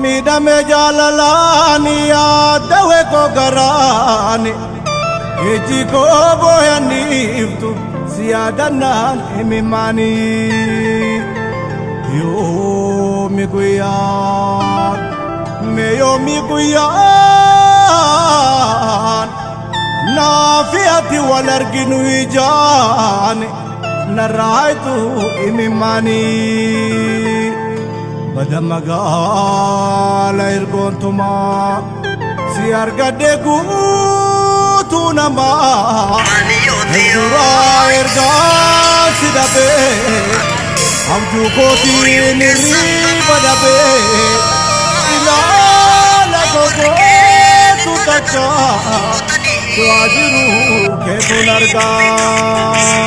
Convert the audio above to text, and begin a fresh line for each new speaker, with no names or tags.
midhame jaalalani yaadawe ko garaani iji ko booyaniftu si yaadannaan himimani yoomi guyyaan mee yoomi guyyaan naafi ati wal arginu ijaan narraayitu himimani bada magaala ergoontumaa si argadde guutuu namaa duraa ergaa si dhabee abjuu kootiin irriiba dhabee ilaala gogoetu tachaa du'aa jiru keetuun argaa.